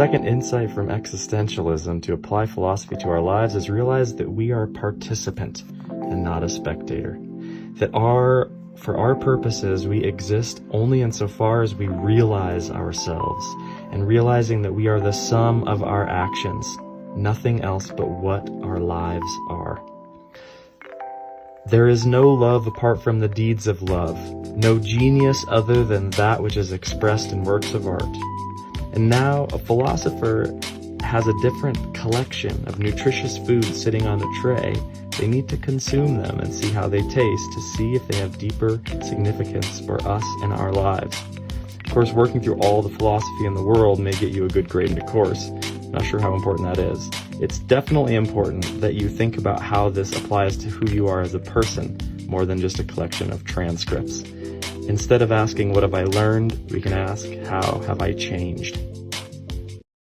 Second insight from existentialism to apply philosophy to our lives is realize that we are a participant and not a spectator. That for our purposes, we exist only insofar as we realize ourselves, and realizing that we are the sum of our actions, nothing else but what our lives are. There is no love apart from the deeds of love, no genius other than that which is expressed in works of art. And now a philosopher has a different collection of nutritious foods sitting on a tray. They need to consume them and see how they taste to see if they have deeper significance for us in our lives. Of course, working through all the philosophy in the world may get you a good grade in a course. Not sure how important that is. It's definitely important that you think about how this applies to who you are as a person, more than just a collection of transcripts. Instead of asking, what have I learned? We can ask, how have I changed?